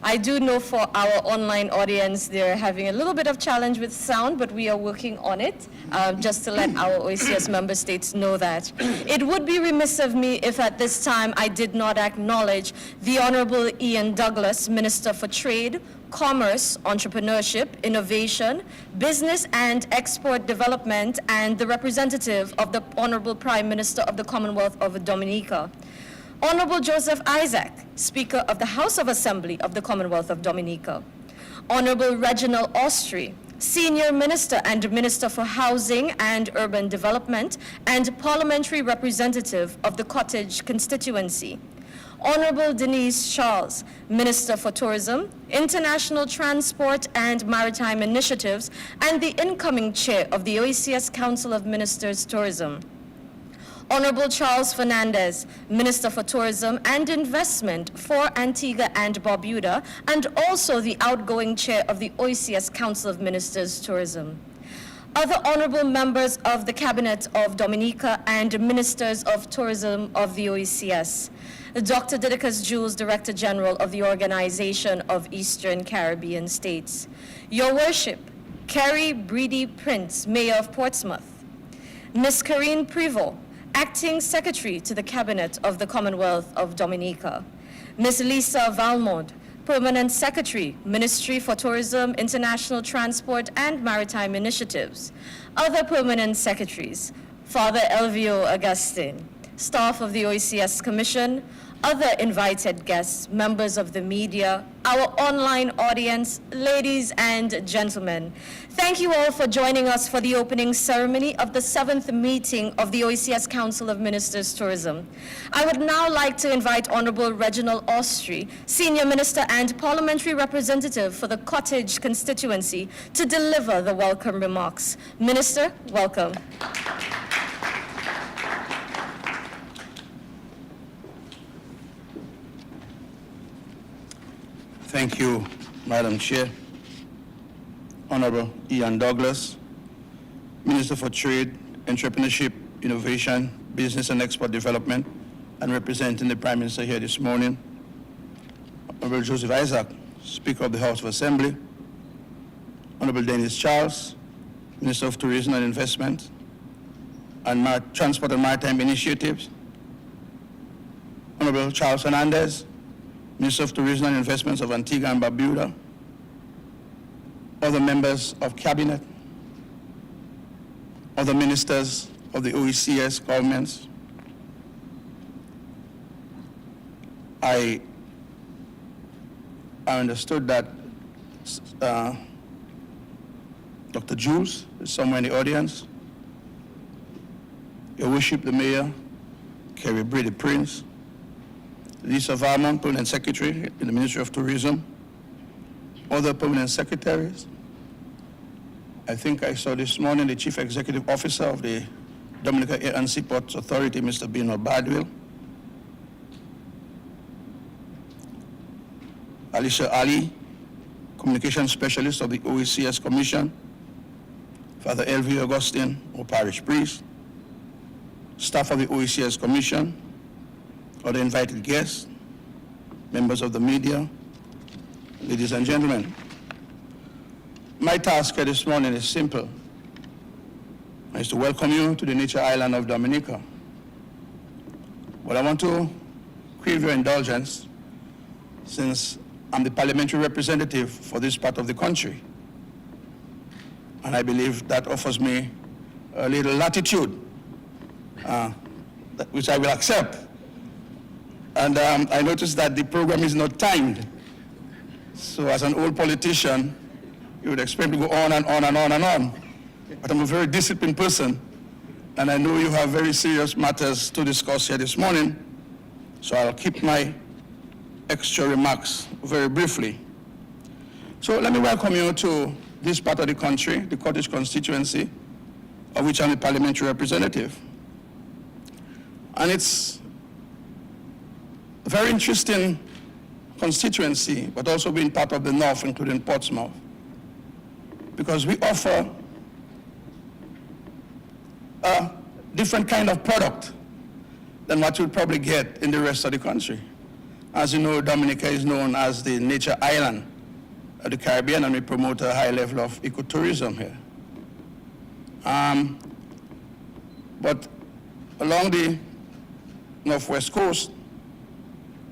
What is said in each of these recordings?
I do know for our online audience, they're having a little bit of challenge with sound, but we are working on it, just to let our OECS member states know that. It would be remiss of me if at this time I did not acknowledge the Honorable Ian Douglas, Minister for Trade, Commerce, Entrepreneurship, Innovation, Business and Export Development, and the representative of the Honorable Prime Minister of the Commonwealth of Dominica. Honorable Joseph Isaac, Speaker of the House of Assembly of the Commonwealth of Dominica. Honorable Reginald Austri, Senior Minister and Minister for Housing and Urban Development and Parliamentary Representative of the Cottage Constituency. Honorable Denise Charles, Minister for Tourism, International Transport and Maritime Initiatives, and the incoming Chair of the OECS Council of Ministers Tourism. Honorable Charles Fernandez, Minister for Tourism and Investment for Antigua and Barbuda, and also the outgoing Chair of the OECS Council of Ministers Tourism. Other honorable members of the Cabinet of Dominica and Ministers of Tourism of the OECS. Dr. Didicus Jules, Director General of the Organization of Eastern Caribbean States. Your Worship, Carrie Breedy Prince, Mayor of Portsmouth. Ms. Karine Prevost, Acting Secretary to the Cabinet of the Commonwealth of Dominica. Ms. Lisa Valmont, Permanent Secretary, Ministry for Tourism, International Transport and Maritime Initiatives. Other Permanent Secretaries, Father Elvio Agustin, staff of the OECS Commission, other invited guests, members of the media, our online audience, ladies and gentlemen. Thank you all for joining us for the opening ceremony of the 7th meeting of the OECS Council of Ministers Tourism. I would now like to invite Honorable Reginald Austri, Senior Minister and Parliamentary Representative for the Cottage Constituency, to deliver the welcome remarks. Minister, welcome. Thank you, Madam Chair. Honorable Ian Douglas, Minister for Trade, Entrepreneurship, Innovation, Business and Export Development, and representing the Prime Minister here this morning. Honorable Joseph Isaac, Speaker of the House of Assembly. Honorable Denise Charles, Minister of Tourism and Investment, and Transport and Maritime Initiatives. Honorable Charles Fernandez, Minister of Tourism and Investments of Antigua and Barbuda, other members of Cabinet, other ministers of the OECS governments. I understood that Dr. Jules is somewhere in the audience. Your Worship, the Mayor, Carrie Breedy Prince, Lisa Valmont, Permanent Secretary in the Ministry of Tourism, other permanent secretaries. I think I saw this morning the Chief Executive Officer of the Dominica Air and Seaports Authority, Mr. Bino Badwell. Alicia Ali, Communication Specialist of the OECS Commission. Father Elvio Agustin, or Parish Priest. Staff of the OECS Commission. Other invited guests, members of the media, ladies and gentlemen. My task here this morning is simple. It's to welcome you to the nature island of Dominica. But I want to crave your indulgence since I'm the parliamentary representative for this part of the country. And I believe that offers me a little latitude, which I will accept. And I noticed that the program is not timed. So as an old politician, you would expect to go on and on and on and on. But I'm a very disciplined person, and I know you have very serious matters to discuss here this morning, so I'll keep my extra remarks very briefly. So let me welcome you to this part of the country, the Cottage constituency, of which I'm a parliamentary representative. And it's a very interesting constituency, but also being part of the North, including Portsmouth, because we offer a different kind of product than what you'll probably get in the rest of the country. As you know, Dominica is known as the nature island of the Caribbean, and we promote a high level of ecotourism here. But along the northwest coast,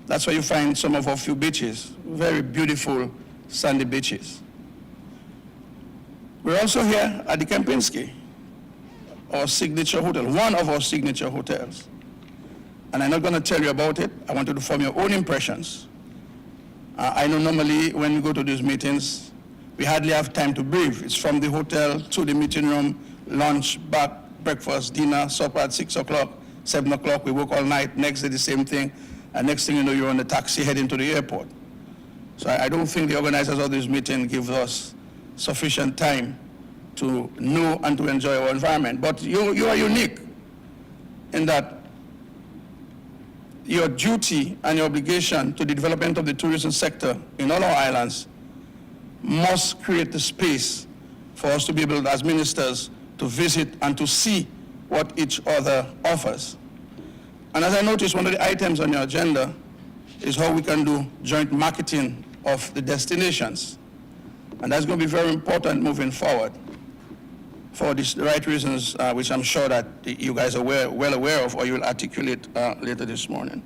that's where you find some of our few beaches, very beautiful sandy beaches. We're also here at the Kempinski, our signature hotel, one of our signature hotels. And I'm not going to tell you about it. I want you to form your own impressions. I know normally when we go to these meetings, we hardly have time to breathe. It's from the hotel to the meeting room, lunch, back, breakfast, dinner, supper at 6 o'clock, 7 o'clock, we work all night, next day the same thing, and next thing you know, you're on a taxi heading to the airport. So I don't think the organizers of this meeting give us sufficient time to know and to enjoy our environment. But you are unique in that your duty and your obligation to the development of the tourism sector in all our islands must create the space for us to be able, as ministers, to visit and to see what each other offers. And as I noticed, one of the items on your agenda is how we can do joint marketing of the destinations. And that's going to be very important moving forward for the right reasons, which I'm sure that you guys are well aware of, or you will articulate later this morning.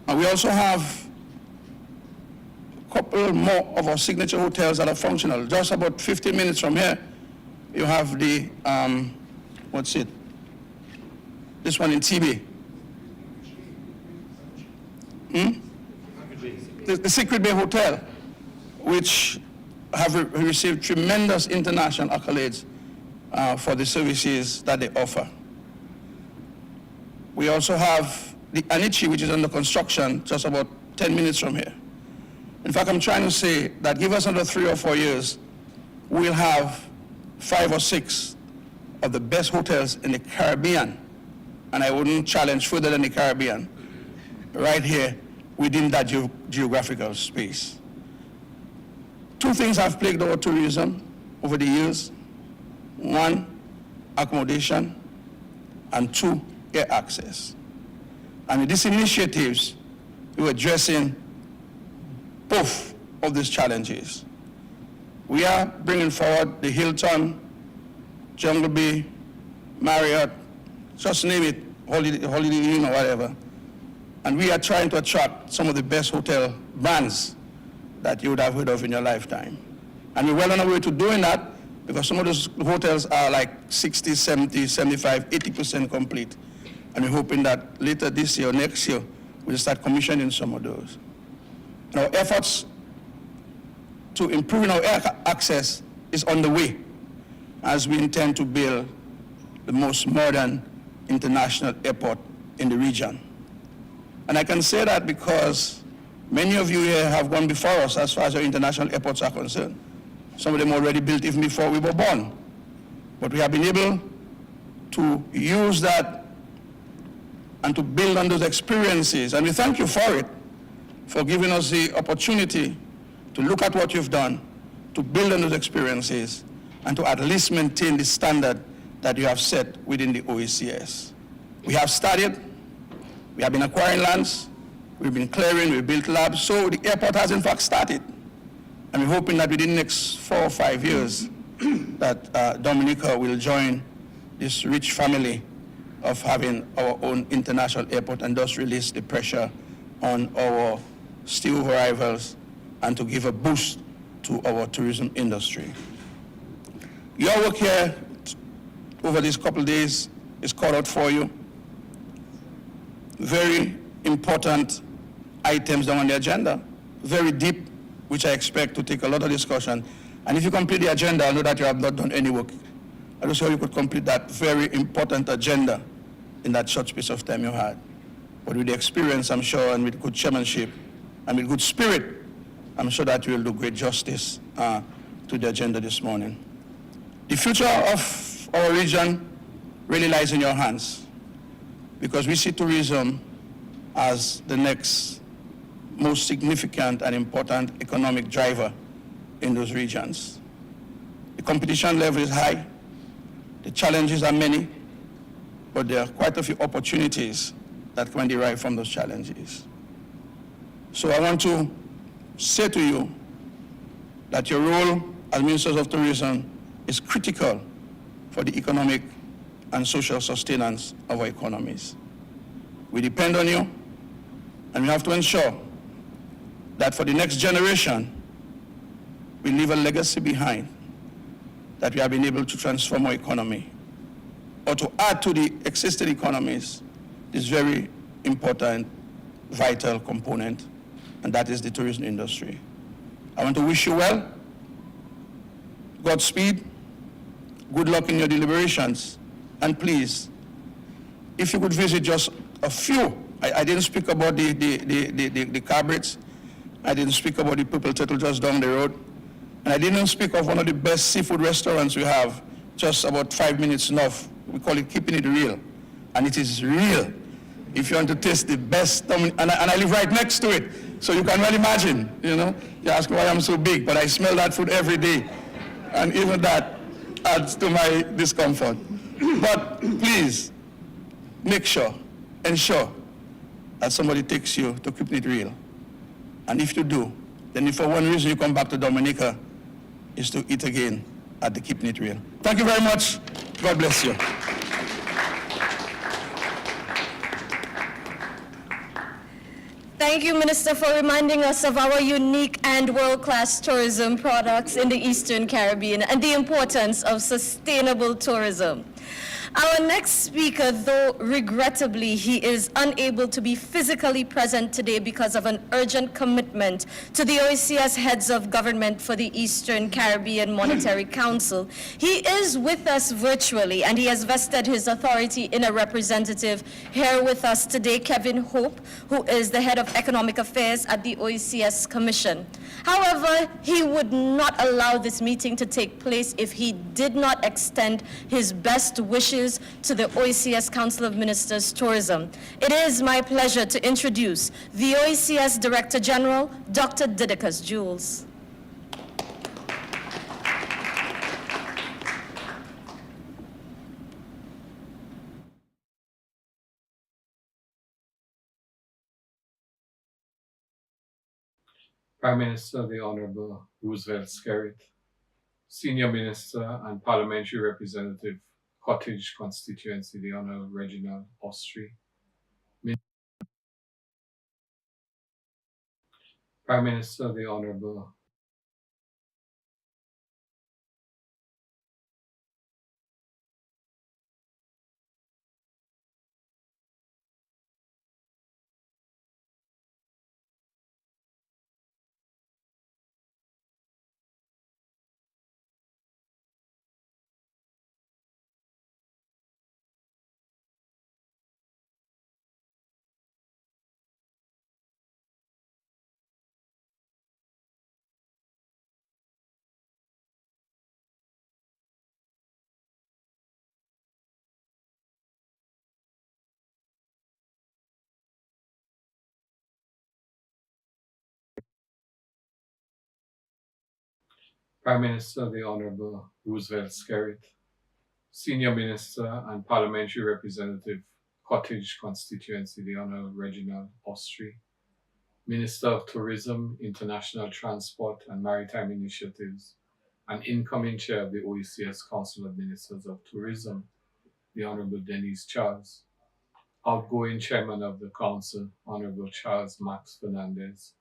And we also have a couple more of our signature hotels that are functional. Just about 15 minutes from here, you have the, what's it? This one in TB. The Secret Bay Hotel, which have received tremendous international accolades for the services that they offer. We also have the Anichi, which is under construction just about 10 minutes from here. In fact, I'm trying to say that give us another 3 or 4 years, we'll have 5 or 6 of the best hotels in the Caribbean, and I wouldn't challenge further than the Caribbean, right here within that geographical space. 2 things have plagued our tourism over the years. 1, accommodation, and 2, air access. And with these initiatives, we're addressing both of these challenges. We are bringing forward the Hilton, Jungle Bay, Marriott, just name it, Holiday Inn or whatever. And we are trying to attract some of the best hotel brands that you would have heard of in your lifetime. And we're well on our way to doing that because some of those hotels are like 60, 70, 75, 80% complete. And we're hoping that later this year or next year, we'll start commissioning some of those. And our efforts to improving our air access is on the way as we intend to build the most modern international airport in the region. And I can say that because many of you here have gone before us as far as our international airports are concerned. Some of them already built even before we were born. But we have been able to use that and to build on those experiences. And we thank you for it, for giving us the opportunity to look at what you've done, to build on those experiences, and to at least maintain the standard that you have set within the OECS. We have started. We have been acquiring lands, we've been clearing, we've built labs, so the airport has in fact started. And we're hoping that within the next 4 or 5 years that Dominica will join this rich family of having our own international airport and thus release the pressure on our steel arrivals and to give a boost to our tourism industry. Your work here over these couple of days is called out for you. Very important items down on the agenda, very deep, which I expect to take a lot of discussion. And if you complete the agenda, I know that you have not done any work. I just hope you could complete that very important agenda in that short space of time you had. But with the experience, I'm sure, and with good chairmanship, and with good spirit, I'm sure that you will do great justice to the agenda this morning. The future of our region really lies in your hands, because we see tourism as the next most significant and important economic driver in those regions. The competition level is high, the challenges are many, but there are quite a few opportunities that can derive from those challenges. So I want to say to you that your role as Ministers of Tourism is critical for the economic and social sustenance of our economies. We depend on you, and we have to ensure that for the next generation, we leave a legacy behind, that we have been able to transform our economy or to add to the existing economies this very important, vital component, and that is the tourism industry. I want to wish you well, Godspeed, good luck in your deliberations, and please, if you could visit just a few, I didn't speak about the cabrits, I didn't speak about the purple turtle just down the road, and I didn't speak of one of the best seafood restaurants we have, just about 5 minutes north. We call it Keeping It Real, and it is real. If you want to taste the best, and I live right next to it, so you can well imagine, you know. You ask why I'm so big, but I smell that food every day, and even that adds to my discomfort. But please, ensure that somebody takes you to Keeping It Real. And if you do, then if for one reason you come back to Dominica, is to eat again at the Keeping It Real. Thank you very much. God bless you. Thank you, Minister, for reminding us of our unique and world-class tourism products in the Eastern Caribbean and the importance of sustainable tourism. Our next speaker, though regrettably he is unable to be physically present today because of an urgent commitment to the OECS Heads of Government for the Eastern Caribbean Monetary Council, he is with us virtually, and he has vested his authority in a representative here with us today, Kevin Hope, who is the head of economic affairs at the OECS Commission. However, he would not allow this meeting to take place if he did not extend his best wishes to the OECS Council of Ministers Tourism. It is my pleasure to introduce the OECS Director General, Dr. Didicus Jules. Prime Minister, the Honorable Roosevelt Skerrit, Senior Minister and Parliamentary Representative, Cottage Constituency, the Honorable Reginald Austri, Prime Minister, the Honorable Prime Minister, the Honorable Roosevelt Skerrit, Senior Minister and Parliamentary Representative, Cottage Constituency, the Honorable Reginald Austri, Minister of Tourism, International Transport and Maritime Initiatives, and incoming Chair of the OECS Council of Ministers of Tourism, the Honorable Denise Charles, outgoing Chairman of the Council, Honorable Charles Max Fernandez,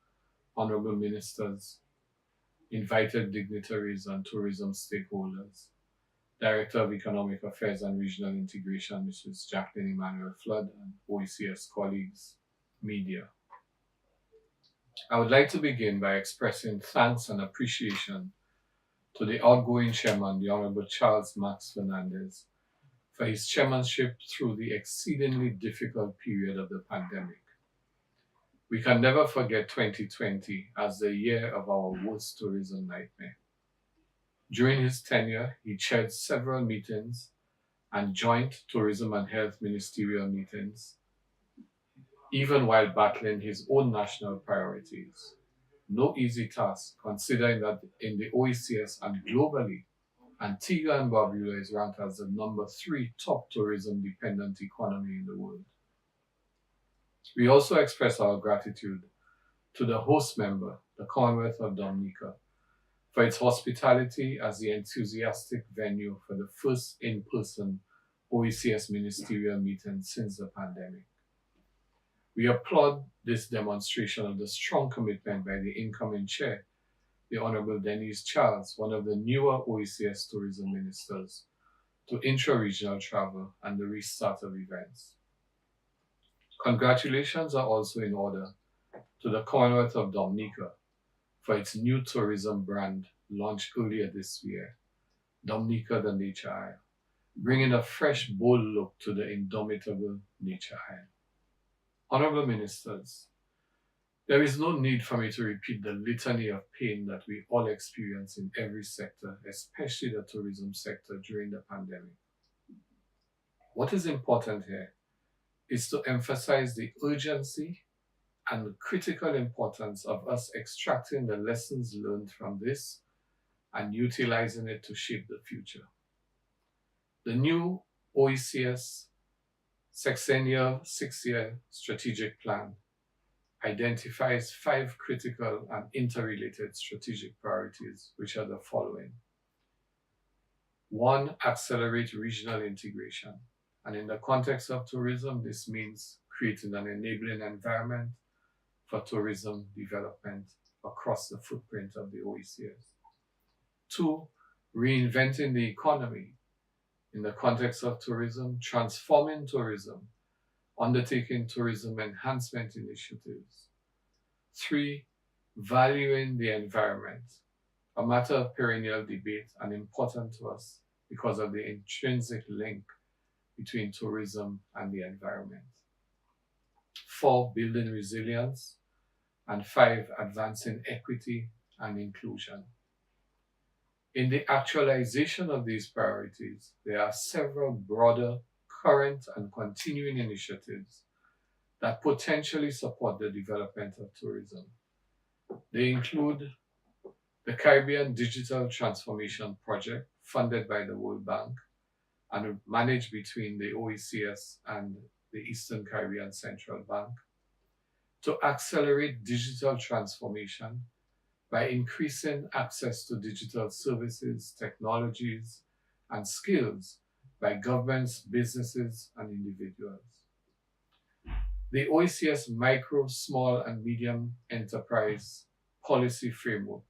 Honorable Ministers, invited dignitaries and tourism stakeholders, Director of Economic Affairs and Regional Integration, Mrs. Jacqueline Emmanuel Flood, and OECS colleagues, media. I would like to begin by expressing thanks and appreciation to the outgoing Chairman, the Honorable Charles Max Fernandez, for his chairmanship through the exceedingly difficult period of the pandemic. We can never forget 2020 as the year of our worst tourism nightmare. During his tenure, he chaired several meetings and joint tourism and health ministerial meetings, even while battling his own national priorities. No easy task, considering that in the OECS and globally, Antigua and Barbuda is ranked as the #3 top tourism-dependent economy in the world. We also express our gratitude to the host member, the Commonwealth of Dominica, for its hospitality as the enthusiastic venue for the first in-person OECS ministerial meeting since the pandemic. We applaud this demonstration of the strong commitment by the incoming chair, the Honorable Denise Charles, one of the newer OECS tourism ministers, to intra-regional travel and the restart of events. Congratulations are also in order to the Commonwealth of Dominica for its new tourism brand launched earlier this year, Dominica the Nature Isle, bringing a fresh, bold look to the indomitable Nature Isle. Honorable Ministers, there is no need for me to repeat the litany of pain that we all experience in every sector, especially the tourism sector during the pandemic. What is important here is to emphasize the urgency and the critical importance of us extracting the lessons learned from this and utilizing it to shape the future. The new OECS sexennial 6-year strategic plan identifies 5 critical and interrelated strategic priorities, which are the following. 1, accelerate regional integration. And in the context of tourism, this means creating an enabling environment for tourism development across the footprint of the OECS. 2, reinventing the economy. In the context of tourism, transforming tourism, undertaking tourism enhancement initiatives. 3, valuing the environment, a matter of perennial debate and important to us because of the intrinsic link between tourism and the environment. 4, building resilience. And 5, advancing equity and inclusion. In the actualization of these priorities, there are several broader, current and continuing initiatives that potentially support the development of tourism. They include the Caribbean Digital Transformation Project, funded by the World Bank and managed between the OECS and the Eastern Caribbean Central Bank, to accelerate digital transformation by increasing access to digital services, technologies, and skills by governments, businesses, and individuals. The OECS Micro, Small, and Medium Enterprise Policy Framework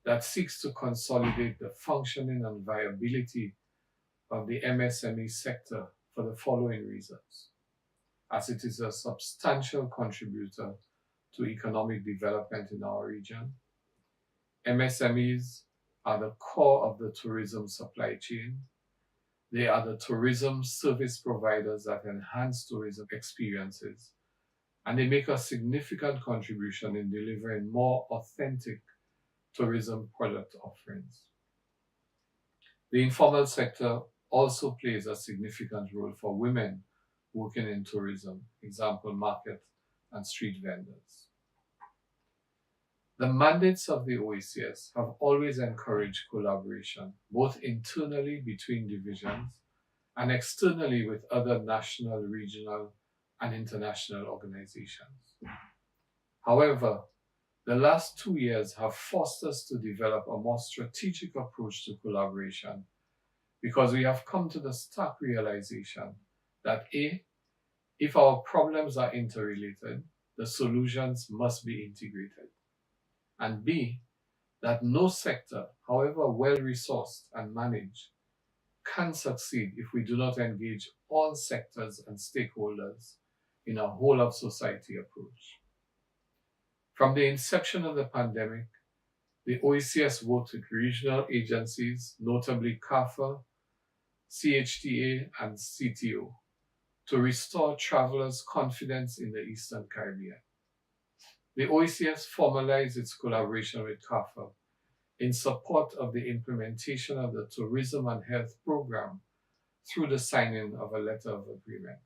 that seeks to consolidate the functioning and viability of the MSME sector for the following reasons. As it is a substantial contributor to economic development in our region. MSMEs are the core of the tourism supply chain. They are the tourism service providers that enhance tourism experiences, and they make a significant contribution in delivering more authentic tourism product offerings. The informal sector also plays a significant role for women working in tourism, example, market and street vendors. The mandates of the OECS have always encouraged collaboration, both internally between divisions and externally with other national, regional, and international organizations. However, the last 2 years have forced us to develop a more strategic approach to collaboration because we have come to the stark realization that A, if our problems are interrelated, the solutions must be integrated. And B, that no sector, however well-resourced and managed, can succeed if we do not engage all sectors and stakeholders in a whole-of-society approach. From the inception of the pandemic, the OECS worked with regional agencies, notably CAFA, CHTA, and CTO, to restore travelers' confidence in the Eastern Caribbean. The OECS formalized its collaboration with CAFA in support of the implementation of the Tourism and Health Program through the signing of a letter of agreement.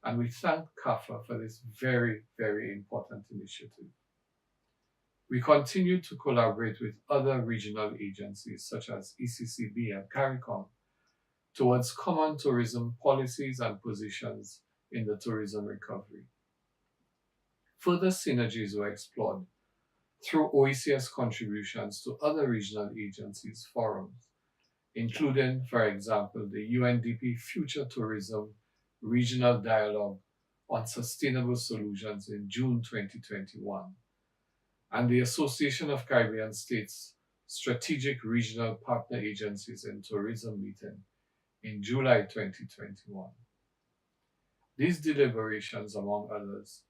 And we thank CAFA for this very, very important initiative. We continue to collaborate with other regional agencies such as ECCB and CARICOM towards common tourism policies and positions in the tourism recovery. Further synergies were explored through OECS contributions to other regional agencies' forums, including, for example, the UNDP Future Tourism Regional Dialogue on Sustainable Solutions in June 2021, and the Association of Caribbean States Strategic Regional Partner Agencies in Tourism meeting in July 2021. These deliberations, among others,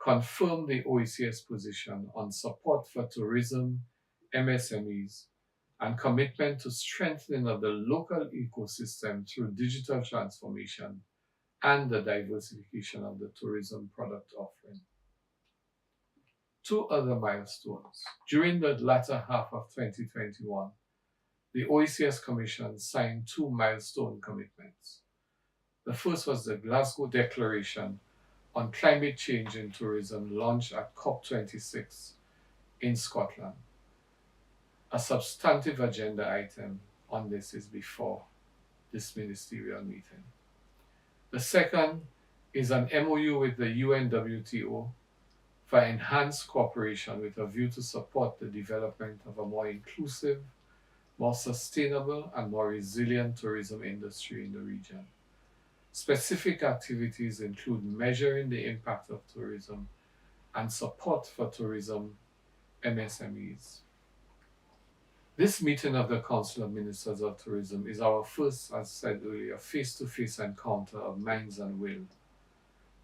confirmed the OECS position on support for tourism, MSMEs, and commitment to strengthening of the local ecosystem through digital transformation and the diversification of the tourism product offering. Two other milestones. During the latter half of 2021, the OECS Commission signed two milestone commitments. The first was the Glasgow Declaration on Climate Change in Tourism, launched at COP26 in Scotland. A substantive agenda item on this is before this ministerial meeting. The second is an MOU with the UNWTO for enhanced cooperation with a view to support the development of a more inclusive, more sustainable, and more resilient tourism industry in the region. Specific activities include measuring the impact of tourism and support for tourism MSMEs. This meeting of the Council of Ministers of Tourism is our first, as said earlier, face-to-face encounter of minds and will.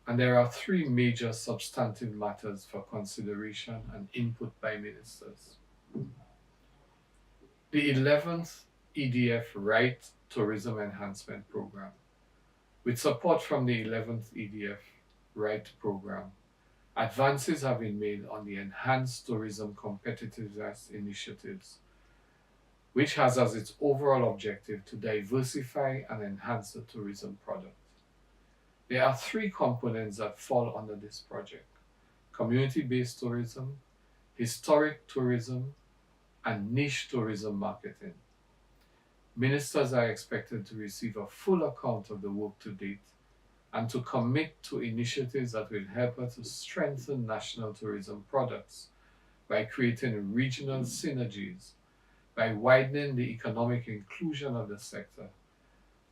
And there are three major substantive matters for consideration and input by ministers. The 11th EDF Right Tourism Enhancement Program. With support from the 11th EDF Right Program, advances have been made on the Enhanced Tourism Competitiveness Initiatives, which has as its overall objective to diversify and enhance the tourism product. There are three components that fall under this project: community-based tourism, historic tourism, and niche tourism marketing. Ministers are expected to receive a full account of the work to date and to commit to initiatives that will help us to strengthen national tourism products by creating regional synergies, by widening the economic inclusion of the sector,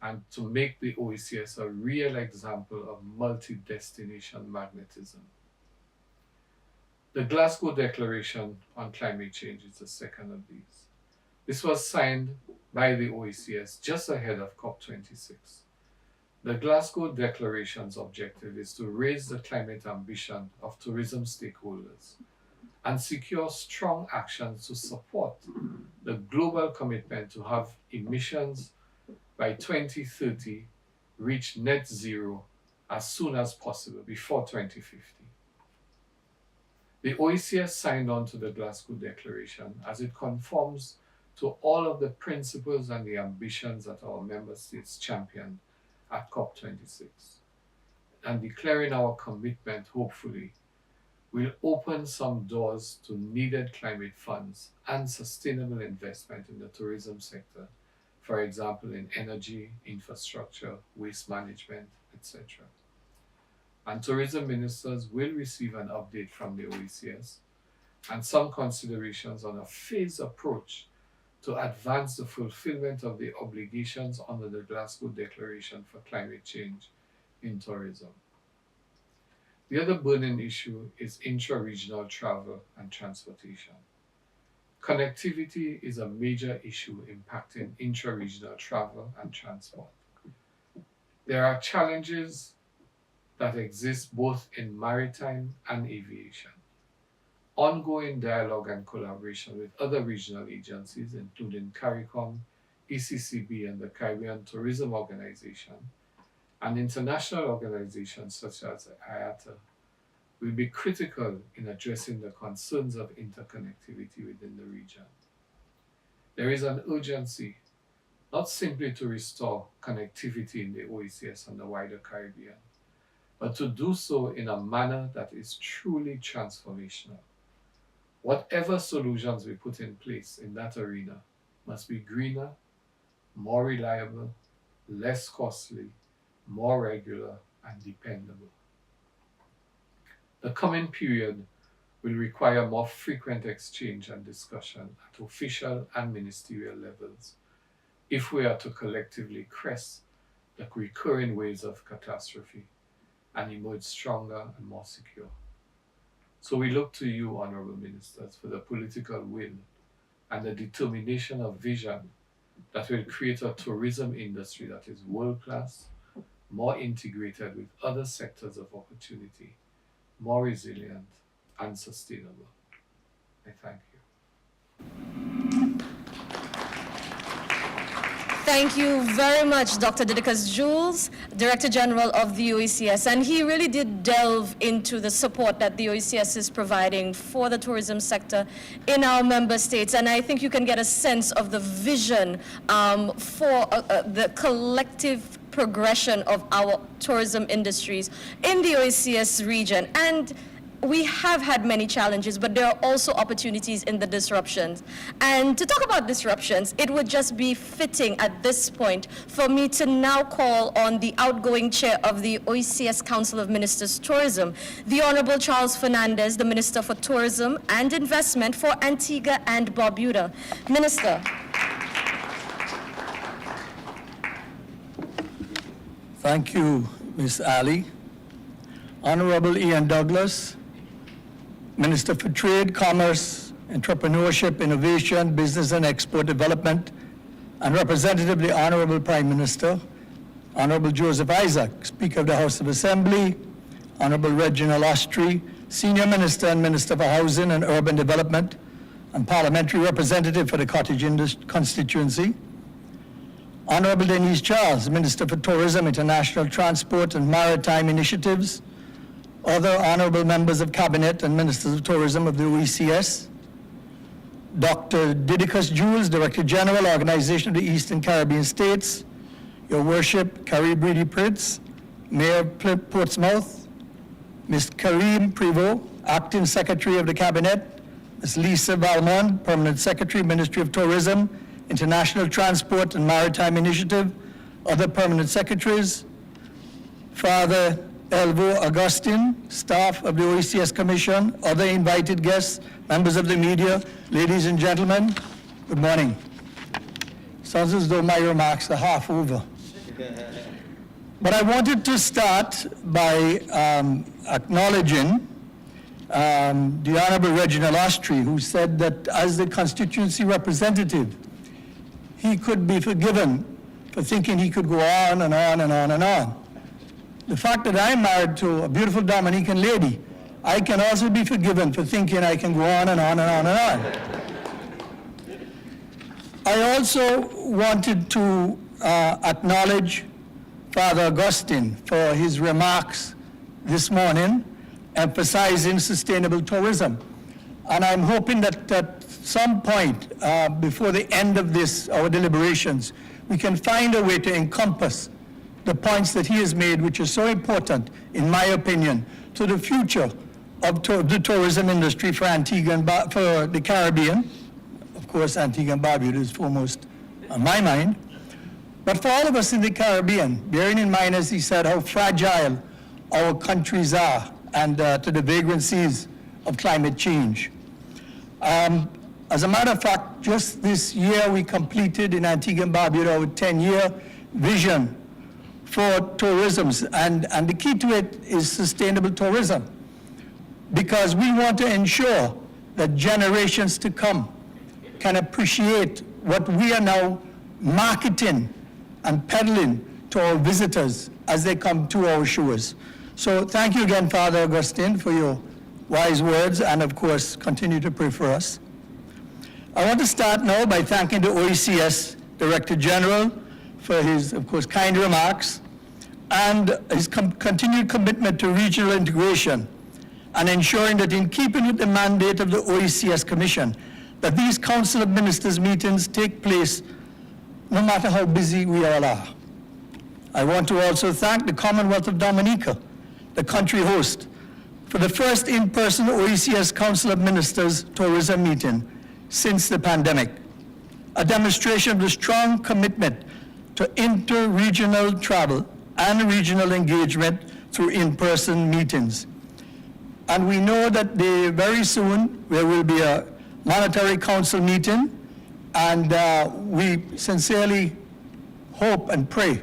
and to make the OECS a real example of multi-destination magnetism. The Glasgow Declaration on Climate Change is the second of these. This was signed by the OECS just ahead of COP26. The Glasgow Declaration's objective is to raise the climate ambition of tourism stakeholders and secure strong actions to support the global commitment to have emissions by 2030 reach net zero as soon as possible, before 2050. The OECS signed on to the Glasgow Declaration as it conforms to all of the principles and the ambitions that our member states championed at COP26. And declaring our commitment, hopefully, will open some doors to needed climate funds and sustainable investment in the tourism sector, for example, in energy, infrastructure, waste management, etc. And tourism ministers will receive an update from the OECS and some considerations on a phased approach to advance the fulfillment of the obligations under the Glasgow Declaration for Climate Change in tourism. The other burning issue is intra-regional travel and transportation. Connectivity is a major issue impacting intra-regional travel and transport. There are challenges that exist both in maritime and aviation. Ongoing dialogue and collaboration with other regional agencies, including CARICOM, ECCB, and the Caribbean Tourism Organization, and international organizations such as IATA, will be critical in addressing the concerns of interconnectivity within the region. There is an urgency not simply to restore connectivity in the OECS and the wider Caribbean, but to do so in a manner that is truly transformational. Whatever solutions we put in place in that arena must be greener, more reliable, less costly, more regular, and dependable. The coming period will require more frequent exchange and discussion at official and ministerial levels if we are to collectively crest the recurring waves of catastrophe and emerge stronger and more secure. So we look to you, Honourable Ministers, for the political will and the determination of vision that will create a tourism industry that is world-class, more integrated with other sectors of opportunity, more resilient and sustainable. I thank you. Thank you very much, Dr. Didicus Jules, Director General of the OECS. And he really did delve into the support that the OECS is providing for the tourism sector in our member states. And I think you can get a sense of the vision for the collective progression of our tourism industries in the OECS region. And we have had many challenges, but there are also opportunities in the disruptions. And to talk about disruptions, it would just be fitting at this point for me to now call on the outgoing chair of the OECS Council of Ministers Tourism, the Honorable Charles Fernandez, the Minister for Tourism and Investment for Antigua and Barbuda. Minister. Thank you, Ms. Ali. Honorable Ian Douglas, Minister for Trade, Commerce, Entrepreneurship, Innovation, Business and Export Development, and representative of the Honorable Prime Minister, Honorable Joseph Isaac, Speaker of the House of Assembly, Honorable Reginald Ostry, Senior Minister and Minister for Housing and Urban Development, and Parliamentary Representative for the Cottage Constituency, Honorable Denise Charles, Minister for Tourism, International Transport and Maritime Initiatives, other honorable members of Cabinet and Ministers of Tourism of the OECS, Dr. Didicus Jules, Director General, Organization of the Eastern Caribbean States, Your Worship, Carrie Brady Pritz, Mayor Portsmouth, Ms. Kareem Prevost, Acting Secretary of the Cabinet, Ms. Lisa Valmont, Permanent Secretary, Ministry of Tourism, International Transport and Maritime Initiative, other permanent secretaries, Father Elvo Augustine, staff of the OECS Commission, other invited guests, members of the media, ladies and gentlemen, good morning. Sounds as though my remarks are half over. But I wanted to start by acknowledging the Honorable Reginald Ostry, who said that as the constituency representative, he could be forgiven for thinking he could go on and on and on and on. The fact that I'm married to a beautiful Dominican lady, I can also be forgiven for thinking I can go on and on and on and on. I also wanted to acknowledge Father Augustine for his remarks this morning, emphasizing sustainable tourism. And I'm hoping that at some point before the end of our deliberations, we can find a way to encompass the points that he has made, which are so important, in my opinion, to the future of the tourism industry for Antigua and for the Caribbean. Of course, Antigua and Barbuda is foremost on my mind. But for all of us in the Caribbean, bearing in mind, as he said, how fragile our countries are and to the vagrancies of climate change. As a matter of fact, just this year we completed in Antigua and Barbuda our 10-year vision for tourism, and the key to it is sustainable tourism, because we want to ensure that generations to come can appreciate what we are now marketing and peddling to our visitors as they come to our shores. So thank you again, Father Augustine, for your wise words, and of course, continue to pray for us. I want to start now by thanking the OECS Director General for his, of course, kind remarks and his continued commitment to regional integration and ensuring that in keeping with the mandate of the OECS Commission, that these Council of Ministers meetings take place no matter how busy we all are. I want to also thank the Commonwealth of Dominica, the country host, for the first in-person OECS Council of Ministers tourism meeting since the pandemic, a demonstration of the strong commitment to inter-regional travel and regional engagement through in-person meetings. And we know that very soon there will be a Monetary Council meeting, and we sincerely hope and pray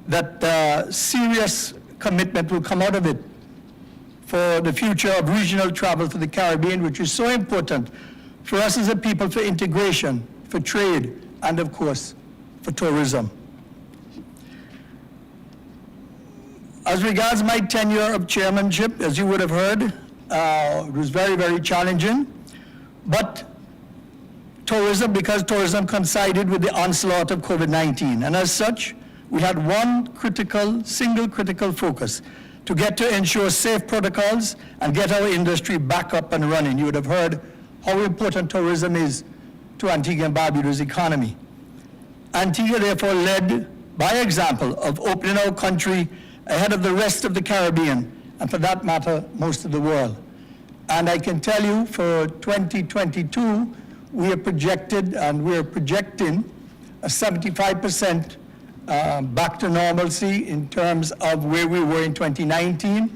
that serious commitment will come out of it for the future of regional travel to the Caribbean, which is so important for us as a people, for integration, for trade, and of course, for tourism. As regards my tenure of chairmanship, as you would have heard, it was very, very challenging. But because tourism coincided with the onslaught of COVID-19. And as such, we had one single critical focus: to ensure safe protocols and get our industry back up and running. You would have heard how important tourism is to Antigua and Barbuda's economy. Antigua therefore led by example of opening our country ahead of the rest of the Caribbean, and for that matter, most of the world. And I can tell you for 2022, we're projecting a 75% back to normalcy in terms of where we were in 2019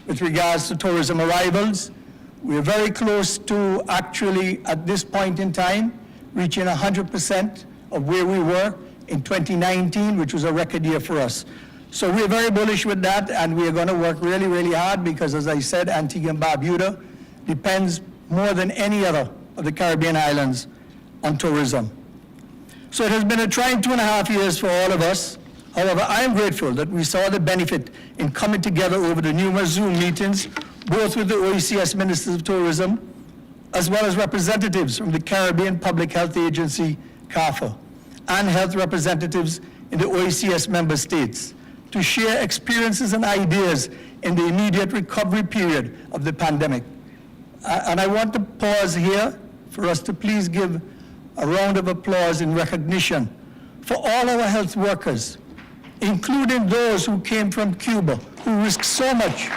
with regards to tourism arrivals. We're very close to actually, at this point in time, reaching 100% of where we were in 2019, which was a record year for us. So we're very bullish with that, and we're going to work really, really hard because, as I said, Antigua and Barbuda depends more than any other of the Caribbean islands on tourism. So it has been a trying 2.5 years for all of us. However, I am grateful that we saw the benefit in coming together over the numerous Zoom meetings, both with the OECS Ministers of Tourism, as well as representatives from the Caribbean Public Health Agency, CARFA, and health representatives in the OECS member states, to share experiences and ideas in the immediate recovery period of the pandemic. And I want to pause here for us to please give a round of applause in recognition for all our health workers, including those who came from Cuba, who risked so much,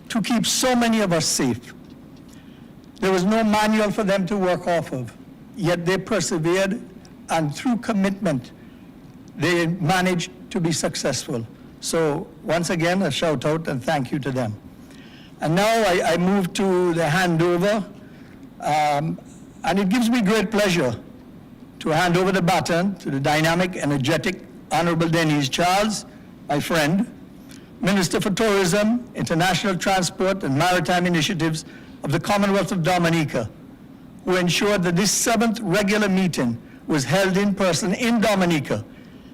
to keep so many of us safe. There was no manual for them to work off of, yet they persevered, and through commitment, they managed to be successful. So once again, a shout out and thank you to them. And now I move to the handover, and it gives me great pleasure to hand over the baton to the dynamic, energetic, Honorable Denise Charles, my friend, Minister for Tourism, International Transport and Maritime Initiatives of the Commonwealth of Dominica, who ensured that this 7th regular meeting was held in person in Dominica,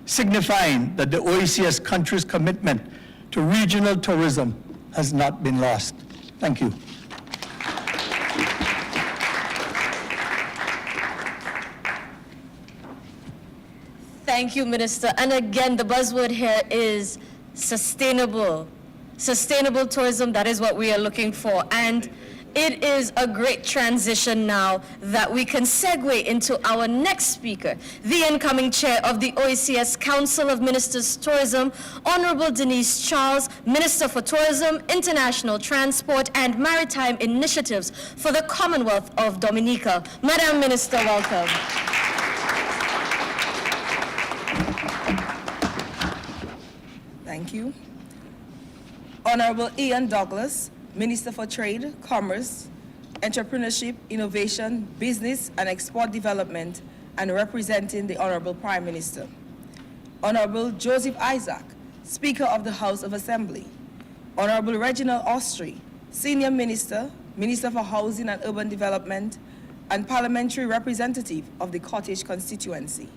signifying that the OECS country's commitment to regional tourism has not been lost. Thank you. Thank you, Minister. And again, the buzzword here is sustainable. Sustainable tourism, that is what we are looking for. And it is a great transition now that we can segue into our next speaker, the incoming chair of the OECS Council of Ministers Tourism, Honorable Denise Charles, Minister for Tourism, International Transport and Maritime Initiatives for the Commonwealth of Dominica. Madam Minister, welcome. Thank you. Honorable Ian Douglas, Minister for Trade, Commerce, Entrepreneurship, Innovation, Business and Export Development, and representing the Honorable Prime Minister. Honorable Joseph Isaac, Speaker of the House of Assembly. Honorable Reginald Austri, Senior Minister, Minister for Housing and Urban Development, and Parliamentary Representative of the Cottage Constituency.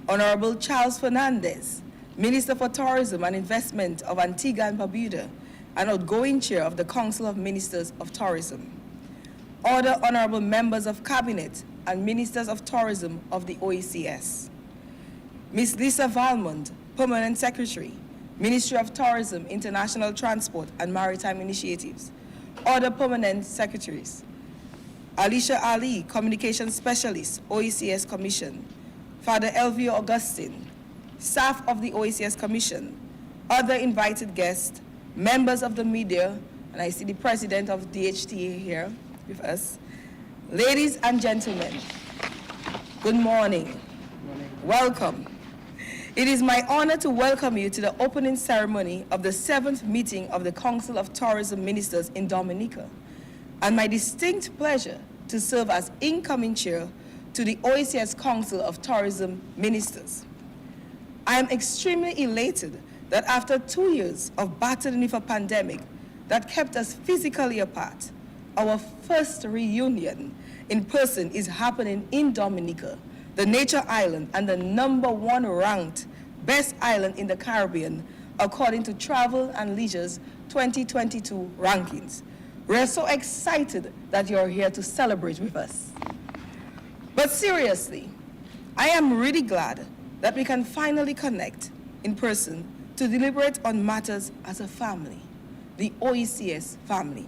Honorable Charles Fernandez, Minister for Tourism and Investment of Antigua and Barbuda, and outgoing chair of the Council of Ministers of Tourism. Other honorable members of Cabinet and Ministers of Tourism of the OECS. Ms. Lisa Valmont, Permanent Secretary, Ministry of Tourism, International Transport and Maritime Initiatives. Other Permanent Secretaries. Alicia Ali, Communications Specialist, OECS Commission. Father Elvio Augustine, staff of the OECS Commission. Other invited guests, members of the media, and I see the president of DHTA here with us. Ladies and gentlemen, good morning. Welcome. It is my honor to welcome you to the opening ceremony of the 7th meeting of the Council of Tourism Ministers in Dominica, and my distinct pleasure to serve as incoming chair to the OECS Council of Tourism Ministers. I am extremely elated that after 2 years of battling with a pandemic that kept us physically apart, our first reunion in person is happening in Dominica, the nature island and the #1 ranked best island in the Caribbean according to Travel and Leisure's 2022 rankings. We're so excited that you're here to celebrate with us. But seriously, I am really glad that we can finally connect in person to deliberate on matters as a family, the OECS family.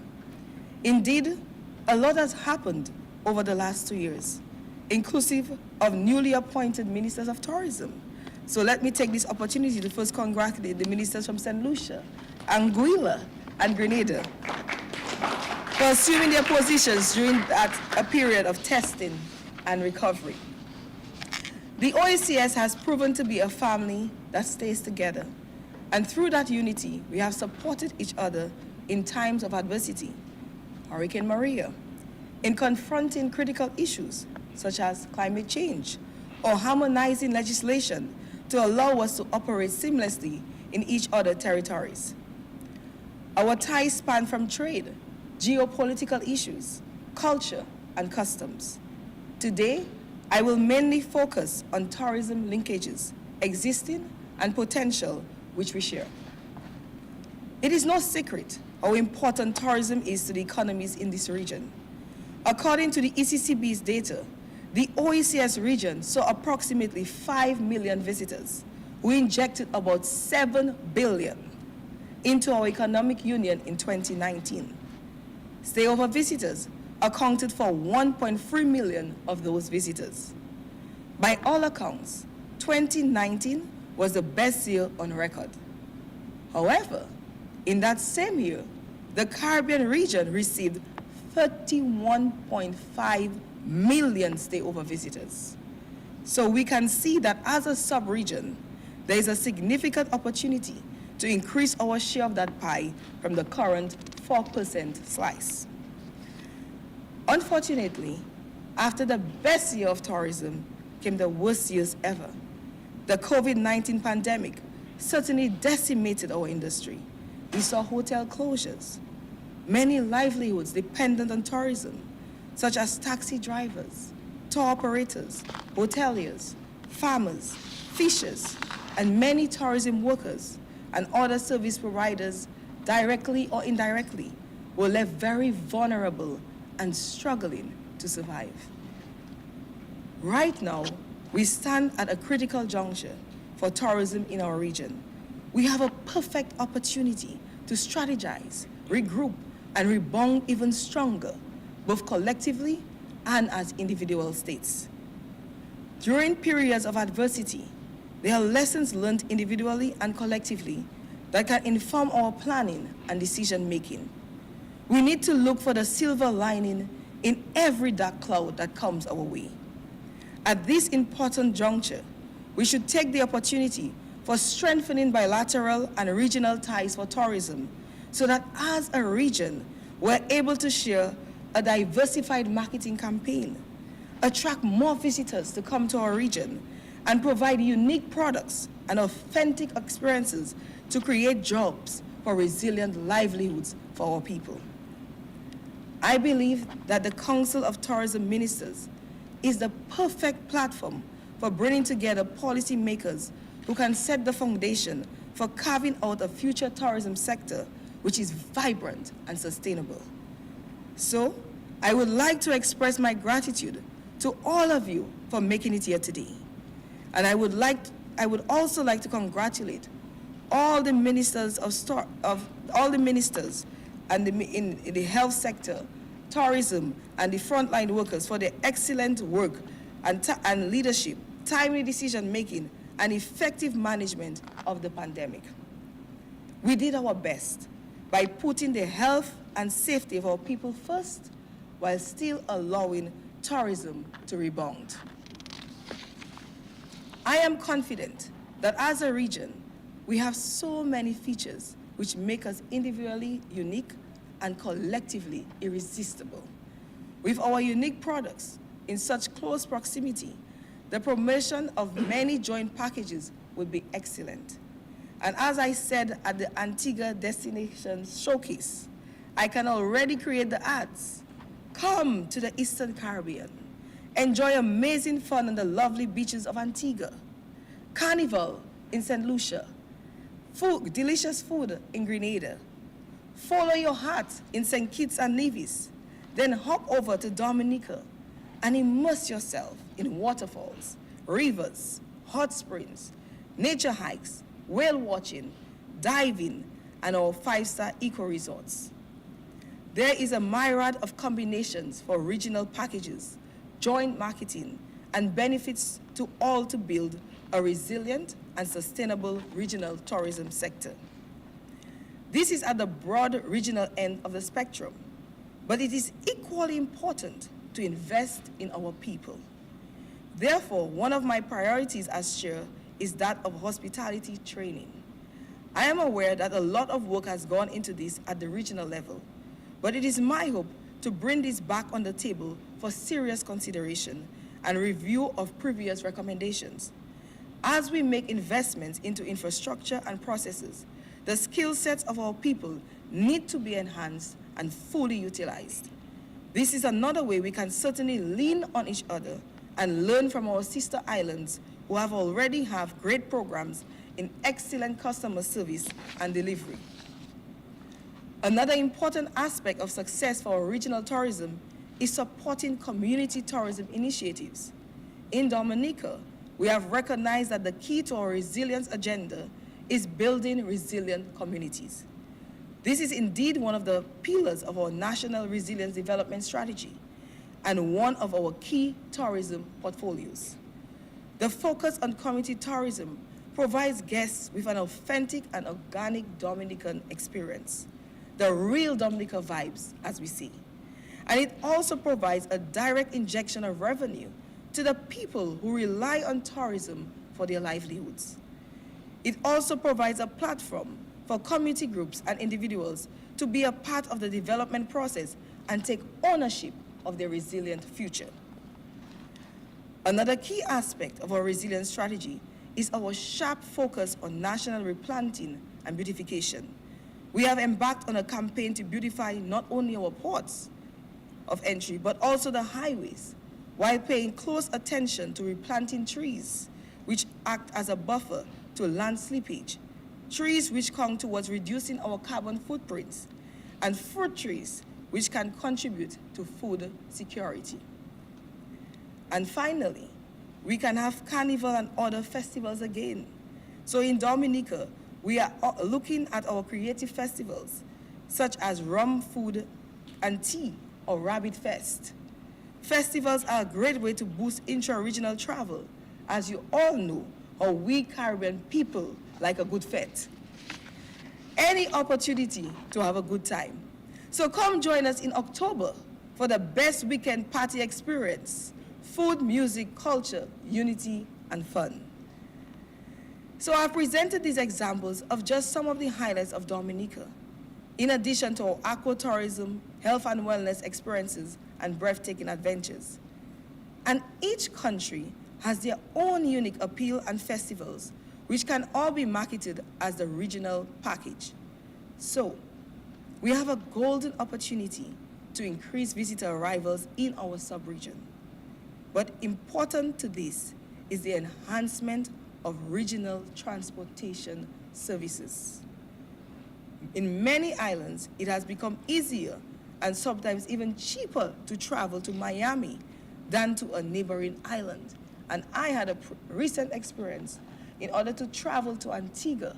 Indeed, a lot has happened over the last 2 years, inclusive of newly appointed ministers of tourism. So let me take this opportunity to first congratulate the ministers from St. Lucia, Anguilla, and Grenada for assuming their positions during a period of testing and recovery. The OECS has proven to be a family that stays together, and through that unity, we have supported each other in times of adversity, Hurricane Maria, in confronting critical issues such as climate change, or harmonizing legislation to allow us to operate seamlessly in each other's territories. Our ties span from trade, geopolitical issues, culture, and customs. Today, I will mainly focus on tourism linkages, existing and potential, which we share. It is no secret how important tourism is to the economies in this region. According to the ECCB's data, the OECS region saw approximately 5 million visitors, who injected about 7 billion into our economic union in 2019. Stayover visitors accounted for 1.3 million of those visitors. By all accounts, 2019 was the best year on record. However, in that same year, the Caribbean region received 31.5 million stayover visitors. So we can see that as a sub-region, there is a significant opportunity to increase our share of that pie from the current 4% slice. Unfortunately, after the best year of tourism came the worst years ever. The COVID-19 pandemic certainly decimated our industry. We saw hotel closures, many livelihoods dependent on tourism, such as taxi drivers, tour operators, hoteliers, farmers, fishers, and many tourism workers and other service providers, directly or indirectly, were left very vulnerable and struggling to survive. Right now, we stand at a critical juncture for tourism in our region. We have a perfect opportunity to strategize, regroup, and rebound even stronger, both collectively and as individual states. During periods of adversity, there are lessons learned individually and collectively that can inform our planning and decision-making. We need to look for the silver lining in every dark cloud that comes our way. At this important juncture, we should take the opportunity for strengthening bilateral and regional ties for tourism so that as a region, we're able to share a diversified marketing campaign, attract more visitors to come to our region, and provide unique products and authentic experiences to create jobs for resilient livelihoods for our people. I believe that the Council of Tourism Ministers is the perfect platform for bringing together policymakers who can set the foundation for carving out a future tourism sector which is vibrant and sustainable. So, I would like to express my gratitude to all of you for making it here today. And I would also like to congratulate all the ministers and in the health sector, tourism, and the frontline workers for their excellent work and leadership, timely decision-making, and effective management of the pandemic. We did our best by putting the health and safety of our people first while still allowing tourism to rebound. I am confident that as a region, we have so many features which make us individually unique and collectively irresistible. With our unique products in such close proximity, the promotion of many joint packages would be excellent. And as I said at the Antigua Destination Showcase, I can already create the ads. Come to the Eastern Caribbean. Enjoy amazing fun on the lovely beaches of Antigua. Carnival in St. Lucia. Delicious food in Grenada. Follow your heart in St. Kitts and Nevis. Then hop over to Dominica and immerse yourself in waterfalls, rivers, hot springs, nature hikes, whale watching, diving, and our 5-star eco-resorts. There is a myriad of combinations for regional packages, joint marketing, and benefits to all to build a resilient and sustainable regional tourism sector. This is at the broad regional end of the spectrum, but it is equally important to invest in our people. Therefore, one of my priorities as chair is that of hospitality training. I am aware that a lot of work has gone into this at the regional level, but it is my hope to bring this back on the table for serious consideration and review of previous recommendations. As we make investments into infrastructure and processes, the skill sets of our people need to be enhanced and fully utilized. This is another way we can certainly lean on each other and learn from our sister islands who already have great programs in excellent customer service and delivery. Another important aspect of success for our regional tourism is supporting community tourism initiatives. In Dominica, we have recognized that the key to our resilience agenda is building resilient communities. This is indeed one of the pillars of our National Resilience Development Strategy and one of our key tourism portfolios. The focus on community tourism provides guests with an authentic and organic Dominican experience, the real Dominica vibes, as we see. And it also provides a direct injection of revenue to the people who rely on tourism for their livelihoods. It also provides a platform for community groups and individuals to be a part of the development process and take ownership of their resilient future. Another key aspect of our resilience strategy is our sharp focus on national replanting and beautification. We have embarked on a campaign to beautify not only our ports of entry, but also the highways, while paying close attention to replanting trees, which act as a buffer to land slippage, trees which come towards reducing our carbon footprints, and fruit trees which can contribute to food security. And finally, we can have carnival and other festivals again. So in Dominica, we are looking at our creative festivals, such as Rum, Food, and Tea, or Rabbit Fest. Festivals are a great way to boost intra-regional travel, as you all know how we Caribbean people like a good fete. Any opportunity to have a good time. So come join us in October for the best weekend party experience: food, music, culture, unity, and fun. So I've presented these examples of just some of the highlights of Dominica, in addition to our aquatourism, health and wellness experiences, and breathtaking adventures. And each country has their own unique appeal and festivals, which can all be marketed as the regional package. So, we have a golden opportunity to increase visitor arrivals in our sub-region. But important to this is the enhancement of regional transportation services. In many islands, it has become easier and sometimes even cheaper to travel to Miami than to a neighboring island. And I had a recent experience. In order to travel to Antigua,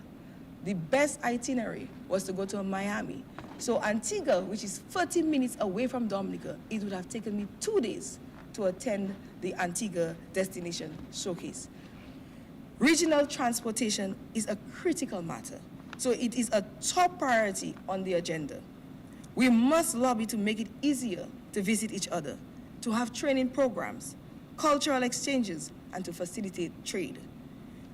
the best itinerary was to go to Miami. So Antigua, which is 30 minutes away from Dominica, it would have taken me 2 days to attend the Antigua Destination Showcase. Regional transportation is a critical matter, so it is a top priority on the agenda. We must lobby to make it easier to visit each other, to have training programs, cultural exchanges, and to facilitate trade.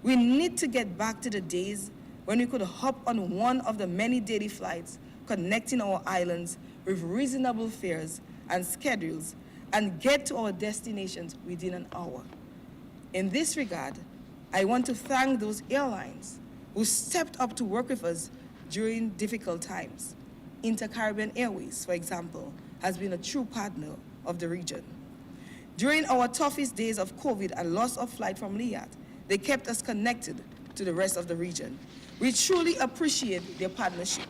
We need to get back to the days when we could hop on one of the many daily flights connecting our islands with reasonable fares and schedules and get to our destinations within an hour. In this regard, I want to thank those airlines who stepped up to work with us during difficult times. Inter-Caribbean Airways, for example, has been a true partner of the region. During our toughest days of COVID and loss of flight from Liat, they kept us connected to the rest of the region. We truly appreciate their partnership.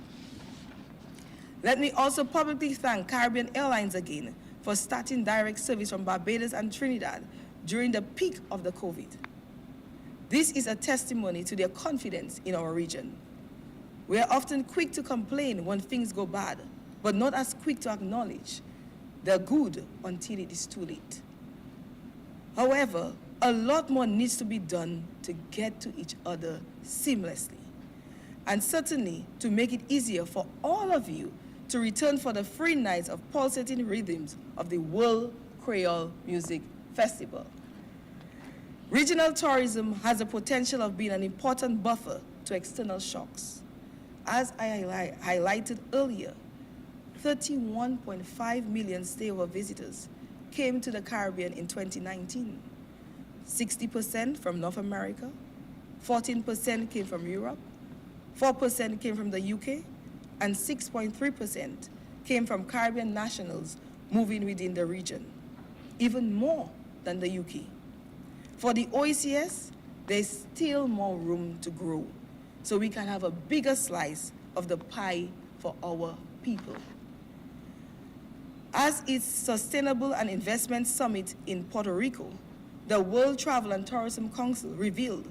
Let me also publicly thank Caribbean Airlines again for starting direct service from Barbados and Trinidad during the peak of the COVID. This is a testimony to their confidence in our region. We are often quick to complain when things go bad, but not as quick to acknowledge the good until it is too late. However, a lot more needs to be done to get to each other seamlessly, and certainly to make it easier for all of you to return for the free nights of pulsating rhythms of the World Creole Music Festival. Regional tourism has the potential of being an important buffer to external shocks. As I highlighted earlier, 31.5 million stayover visitors came to the Caribbean in 2019. 60% from North America, 14% came from Europe, 4% came from the UK, and 6.3% came from Caribbean nationals moving within the region, even more than the UK. For the OECS, there's still more room to grow, so we can have a bigger slice of the pie for our people. As its Sustainable and Investment Summit in Puerto Rico, the World Travel and Tourism Council revealed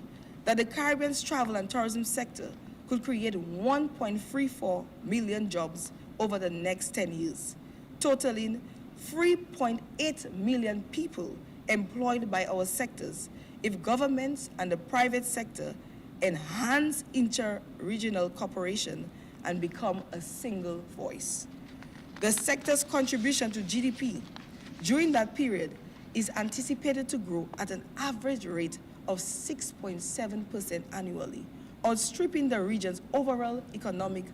that the Caribbean's travel and tourism sector could create 1.34 million jobs over the next 10 years, totaling 3.8 million people employed by our sectors if governments and the private sector enhance inter-regional cooperation and become a single voice. The sector's contribution to GDP during that period is anticipated to grow at an average rate of 6.7% annually, outstripping the region's overall economic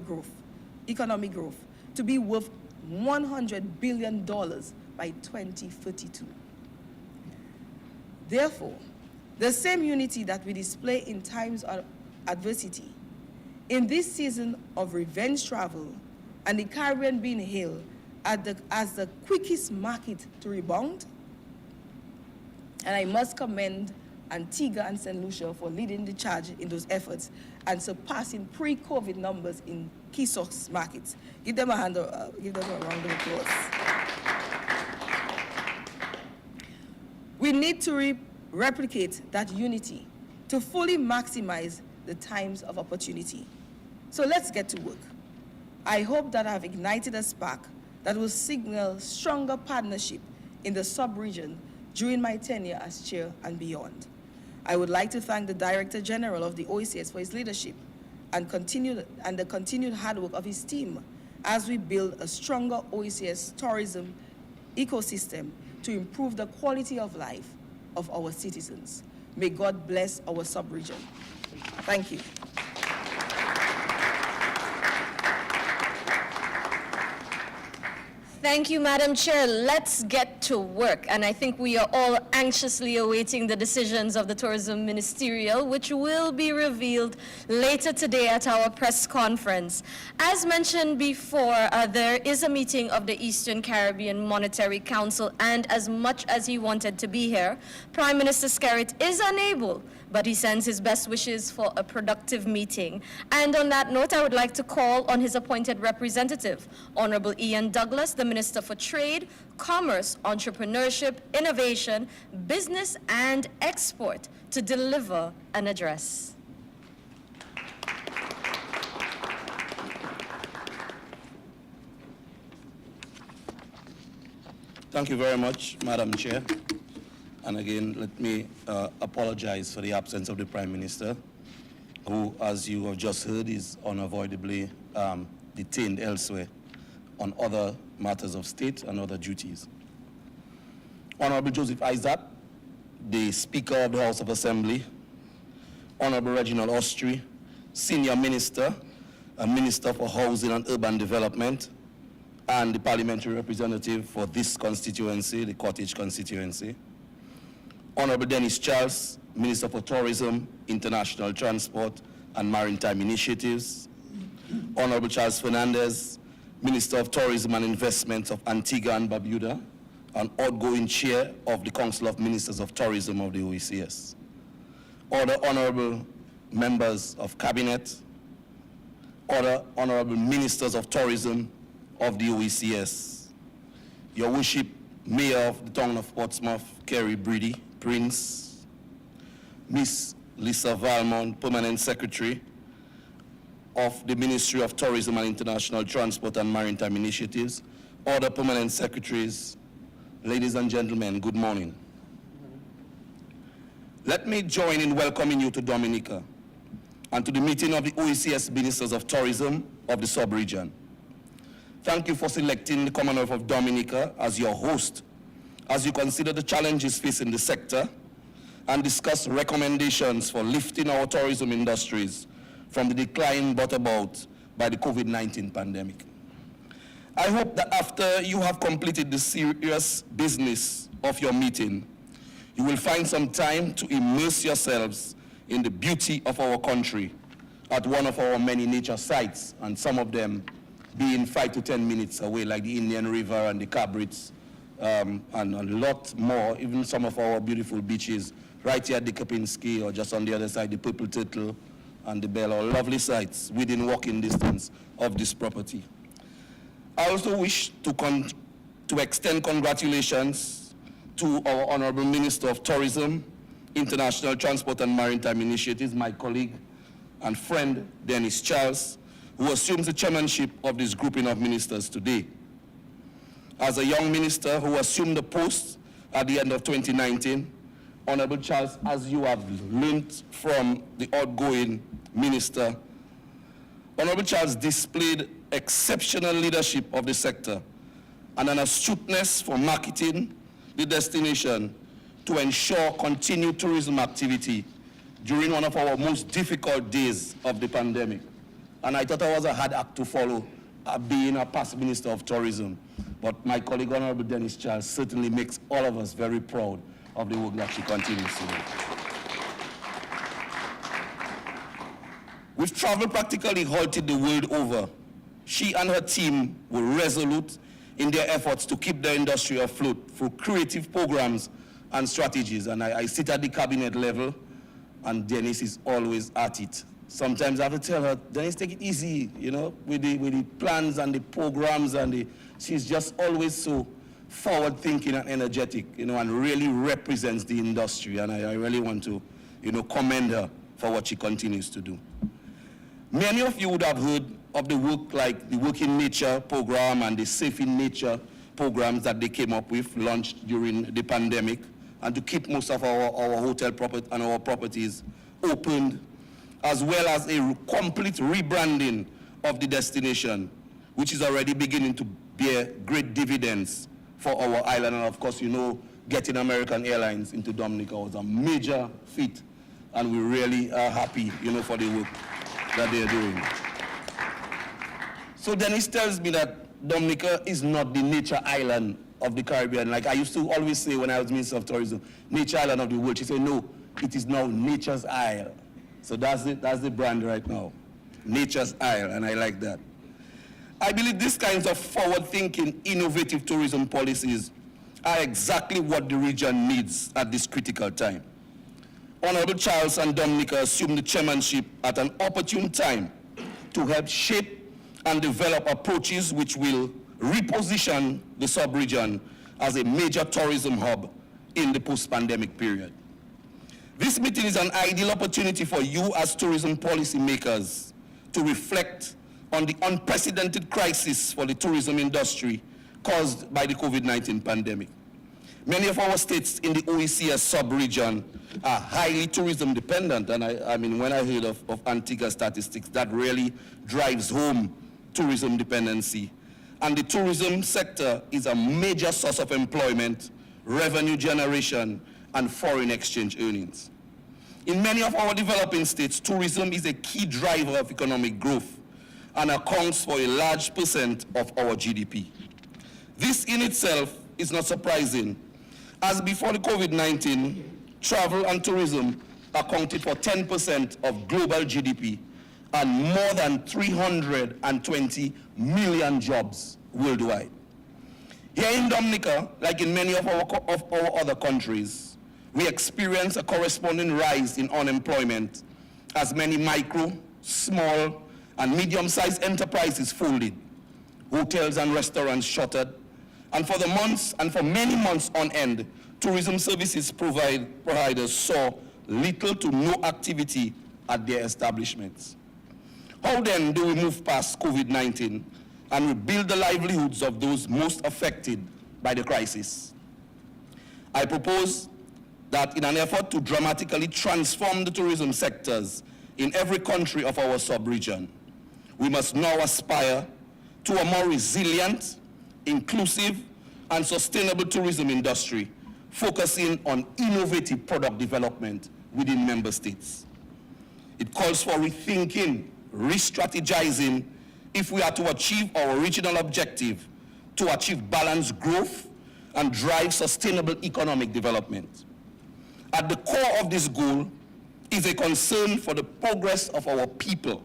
growth to be worth $100 billion by 2032. Therefore, the same unity that we display in times of adversity, in this season of revenge travel, and the Caribbean being hailed as the quickest market to rebound, and I must commend Antigua and St. Lucia for leading the charge in those efforts and surpassing pre-COVID numbers in key source markets. Give them a round of applause. We need to replicate that unity to fully maximize the times of opportunity. So let's get to work. I hope that I've ignited a spark that will signal stronger partnership in the sub-region during my tenure as chair and beyond. I would like to thank the Director General of the OECS for his leadership and the continued hard work of his team as we build a stronger OECS tourism ecosystem to improve the quality of life of our citizens. May God bless our sub-region. Thank you. Thank you, Madam Chair. Let's get to work. And I think we are all anxiously awaiting the decisions of the Tourism Ministerial, which will be revealed later today at our press conference. As mentioned before, there is a meeting of the Eastern Caribbean Monetary Council, and as much as he wanted to be here, Prime Minister Skerrit is unable, but he sends his best wishes for a productive meeting. And on that note, I would like to call on his appointed representative, Honorable Ian Douglas, the Minister for Trade, Commerce, Entrepreneurship, Innovation, Business and Export, to deliver an address. Thank you very much, Madam Chair. And again, let me apologize for the absence of the Prime Minister, who, as you have just heard, is unavoidably detained elsewhere on other matters of state and other duties. Honorable Joseph Isaac, the Speaker of the House of Assembly, Honorable Reginald Austri, Senior Minister and Minister for Housing and Urban Development, and the parliamentary representative for this constituency, the Cottage constituency. Honorable Dennis Charles, Minister for Tourism, International Transport and Maritime Initiatives. Honorable Charles Fernandez, Minister of Tourism and Investments of Antigua and Barbuda, and outgoing chair of the Council of Ministers of Tourism of the OECS. Other honorable members of cabinet, other honorable ministers of tourism of the OECS, Your Worship, Mayor of the town of Portsmouth, Kerry Breedy, Prince, Miss Lisa Valmont, Permanent Secretary of the Ministry of Tourism and International Transport and Maritime Initiatives, other permanent secretaries, ladies and gentlemen, good morning. Let me join in welcoming you to Dominica and to the meeting of the OECS Ministers of Tourism of the sub-region. Thank you for selecting the Commonwealth of Dominica as your host as you consider the challenges facing the sector and discuss recommendations for lifting our tourism industries from the decline brought about by the COVID-19 pandemic. I hope that after you have completed the serious business of your meeting, you will find some time to immerse yourselves in the beauty of our country at one of our many nature sites, and some of them being 5 to 10 minutes away, like the Indian River and the Cabrits, and a lot more, even some of our beautiful beaches, right here at the Kapinski, or just on the other side, the Purple Turtle and the Bell, are lovely sites within walking distance of this property. I also wish to extend congratulations to our Honorable Minister of Tourism, International Transport and Maritime Initiatives, my colleague and friend, Dennis Charles, who assumes the chairmanship of this grouping of ministers today. As a young minister who assumed the post at the end of 2019, Honorable Charles, as you have learned from the outgoing minister, Honorable Charles displayed exceptional leadership of the sector and an astuteness for marketing the destination to ensure continued tourism activity during one of our most difficult days of the pandemic. And I thought I was a hard act to follow, being a past Minister of Tourism. But my colleague, Honorable Dennis Charles, certainly makes all of us very proud of the work that she continues to do. With travel practically halted the world over, she and her team were resolute in their efforts to keep the industry afloat through creative programs and strategies. And I sit at the cabinet level, and Dennis is always at it. Sometimes I have to tell her, Dennis, take it easy, you know, with the plans and the programs, and she's just always so forward-thinking and energetic, you know, and really represents the industry. And I really want to, you know, commend her for what she continues to do. Many of you would have heard of the work like the Work in Nature program and the Safe in Nature programs that they came up with, launched during the pandemic, and to keep most of our hotel property and our properties opened, as well as a complete rebranding of the destination, which is already beginning to bear great dividends for our island. And of course, you know, getting American Airlines into Dominica was a major feat, and we really are happy, you know, for the work that they're doing. So Dennis tells me that Dominica is not the nature island of the Caribbean. Like I used to always say when I was Minister of Tourism, nature island of the world. She said, no, it is now Nature's Isle. So that's the brand right now, Nature's Isle, and I like that. I believe these kinds of forward-thinking, innovative tourism policies are exactly what the region needs at this critical time. Honorable Charles and Dominica assumed the chairmanship at an opportune time to help shape and develop approaches which will reposition the sub-region as a major tourism hub in the post-pandemic period. This meeting is an ideal opportunity for you as tourism policy makers to reflect on the unprecedented crisis for the tourism industry caused by the COVID-19 pandemic. Many of our states in the OECS sub-region are highly tourism dependent, and I mean, when I heard of Antigua statistics, that really drives home tourism dependency. And the tourism sector is a major source of employment, revenue generation, and foreign exchange earnings. In many of our developing states, tourism is a key driver of economic growth and accounts for a large percent of our GDP. This in itself is not surprising, as before the COVID-19, travel and tourism accounted for 10% of global GDP and more than 320 million jobs worldwide. Here in Dominica, like in many of our other countries, we experience a corresponding rise in unemployment as many micro, small, and medium-sized enterprises folded, hotels and restaurants shuttered, and for many months on end, tourism services providers saw little to no activity at their establishments. How then do we move past COVID-19 and rebuild the livelihoods of those most affected by the crisis? I propose that in an effort to dramatically transform the tourism sectors in every country of our sub-region, we must now aspire to a more resilient, inclusive, and sustainable tourism industry, focusing on innovative product development within member states. It calls for rethinking, re-strategizing, if we are to achieve our original objective, to achieve balanced growth and drive sustainable economic development. At the core of this goal is a concern for the progress of our people,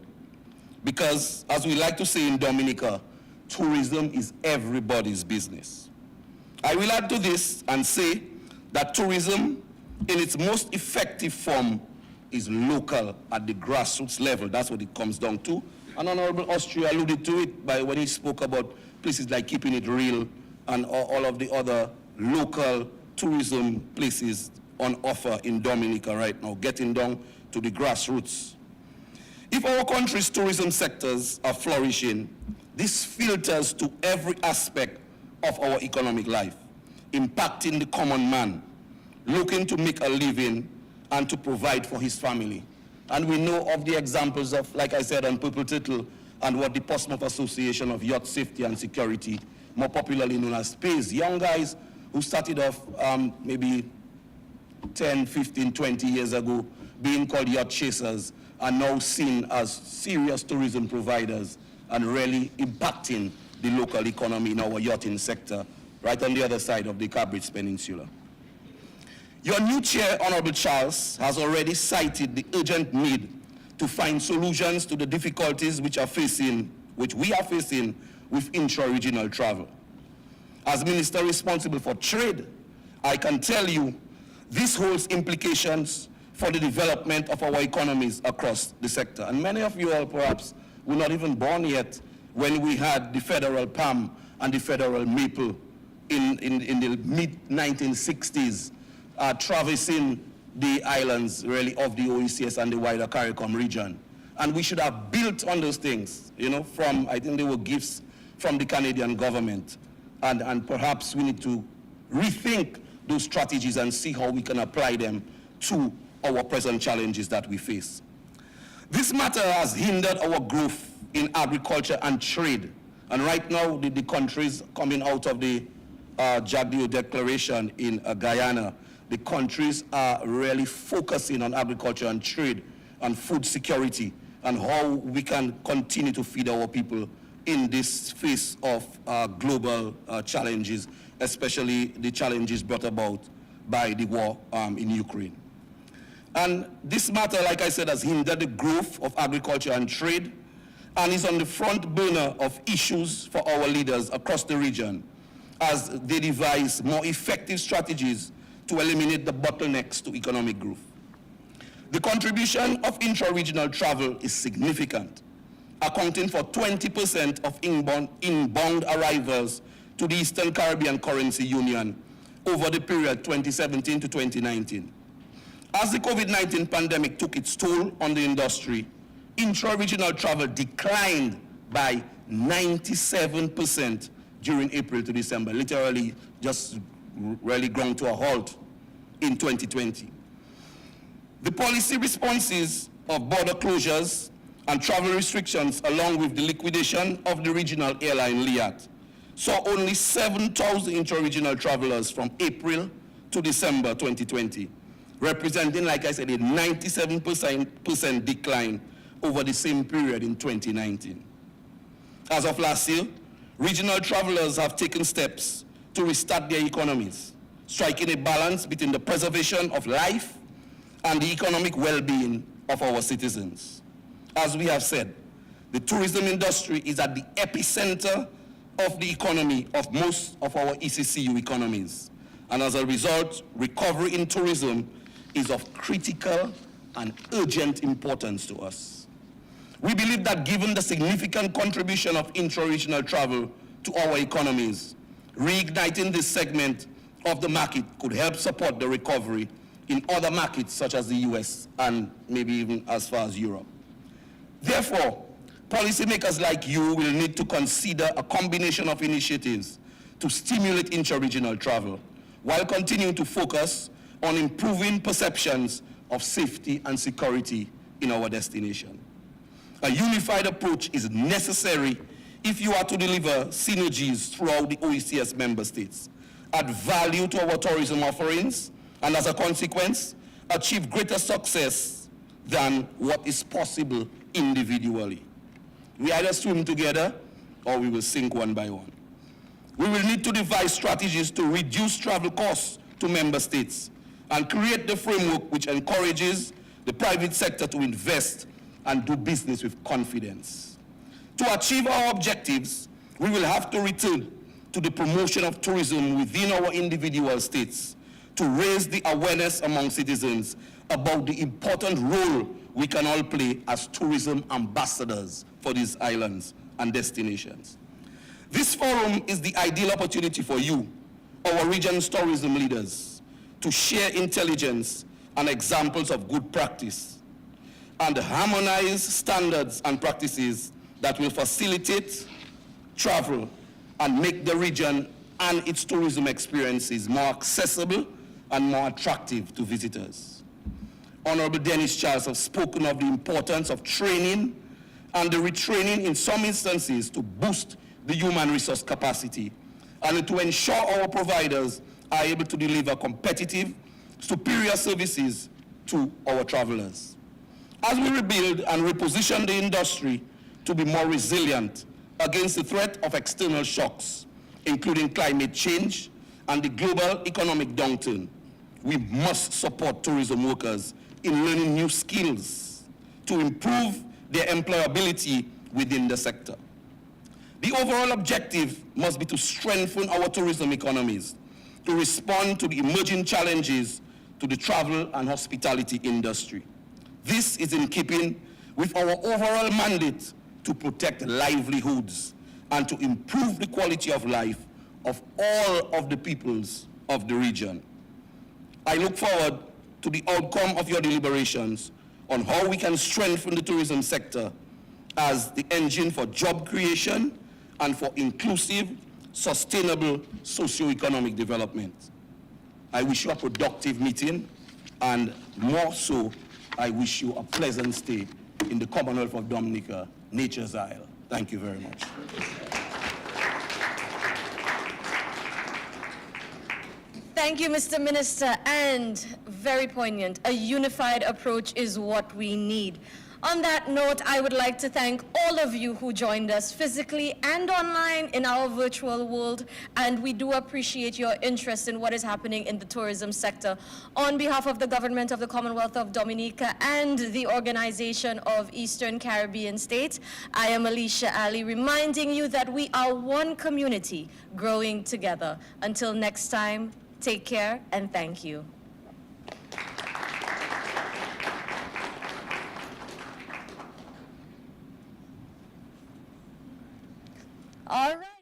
because, as we like to say in Dominica, tourism is everybody's business. I will add to this and say that tourism, in its most effective form, is local at the grassroots level. That's what it comes down to. And Honorable Austria alluded to it when he spoke about places like Keeping It Real and all of the other local tourism places on offer in Dominica right now, getting down to the grassroots. If our country's tourism sectors are flourishing, this filters to every aspect of our economic life, impacting the common man, looking to make a living and to provide for his family. And we know of the examples of, like I said, on Purple Turtle and what the Portsmouth Association of Yacht Safety and Security, more popularly known as PACE, young guys who started off maybe 10, 15, 20 years ago, being called yacht chasers, are now seen as serious tourism providers and really impacting the local economy in our yachting sector, right on the other side of the Cabridge Peninsula. Your new chair, Honorable Charles, has already cited the urgent need to find solutions to the difficulties which we are facing with intra-regional travel. As Minister responsible for trade, I can tell you this holds implications for the development of our economies across the sector. And many of you all perhaps were not even born yet when we had the federal palm and the federal maple in the mid-1960s, traversing the islands really of the OECS and the wider CARICOM region. And we should have built on those things, you know, from, I think they were gifts from the Canadian government. And perhaps we need to rethink those strategies and see how we can apply them to our present challenges that we face. This matter has hindered our growth in agriculture and trade. And right now, the countries coming out of the Glasgow Declaration in Guyana, the countries are really focusing on agriculture and trade and food security and how we can continue to feed our people in this face of global challenges, especially the challenges brought about by the war in Ukraine. And this matter, like I said, has hindered the growth of agriculture and trade and is on the front burner of issues for our leaders across the region as they devise more effective strategies to eliminate the bottlenecks to economic growth. The contribution of intra-regional travel is significant, accounting for 20% of inbound arrivals to the Eastern Caribbean Currency Union over the period 2017 to 2019. As the COVID-19 pandemic took its toll on the industry, intra-regional travel declined by 97% during April to December, literally just really ground to a halt in 2020. The policy responses of border closures and travel restrictions, along with the liquidation of the regional airline Liat, saw only 7,000 intra-regional travelers from April to December 2020, representing, like I said, a 97% decline over the same period in 2019. As of last year, regional travelers have taken steps to restart their economies, striking a balance between the preservation of life and the economic well-being of our citizens. As we have said, the tourism industry is at the epicenter of the economy of most of our ECCU economies. And as a result, recovery in tourism is of critical and urgent importance to us. We believe that given the significant contribution of intra-regional travel to our economies, reigniting this segment of the market could help support the recovery in other markets such as the US and maybe even as far as Europe. Therefore, policymakers like you will need to consider a combination of initiatives to stimulate intra-regional travel while continuing to focus on improving perceptions of safety and security in our destination. A unified approach is necessary if you are to deliver synergies throughout the OECS member states, add value to our tourism offerings, and as a consequence, achieve greater success than what is possible individually. We either swim together or we will sink one by one. We will need to devise strategies to reduce travel costs to member states and create the framework which encourages the private sector to invest and do business with confidence. To achieve our objectives, we will have to return to the promotion of tourism within our individual states to raise the awareness among citizens about the important role we can all play as tourism ambassadors for these islands and destinations. This forum is the ideal opportunity for you, our region's tourism leaders, to share intelligence and examples of good practice and harmonize standards and practices that will facilitate travel and make the region and its tourism experiences more accessible and more attractive to visitors. Honorable Dennis Charles has spoken of the importance of training and the retraining in some instances to boost the human resource capacity and to ensure our providers are able to deliver competitive, superior services to our travelers. As we rebuild and reposition the industry to be more resilient against the threat of external shocks, including climate change and the global economic downturn, we must support tourism workers in learning new skills to improve their employability within the sector. The overall objective must be to strengthen our tourism economies, to respond to the emerging challenges to the travel and hospitality industry. This is in keeping with our overall mandate to protect livelihoods and to improve the quality of life of all of the peoples of the region. I look forward to the outcome of your deliberations on how we can strengthen the tourism sector as the engine for job creation and for inclusive, sustainable socio-economic development. I wish you a productive meeting, and more so, I wish you a pleasant stay in the Commonwealth of Dominica, Nature's Isle. Thank you very much. Thank you, Mr. Minister, and very poignant. A unified approach is what we need. On that note, I would like to thank all of you who joined us physically and online in our virtual world, and we do appreciate your interest in what is happening in the tourism sector. On behalf of the government of the Commonwealth of Dominica and the Organization of Eastern Caribbean States, I am Alicia Ali, reminding you that we are one community growing together. Until next time, take care and thank you. All right.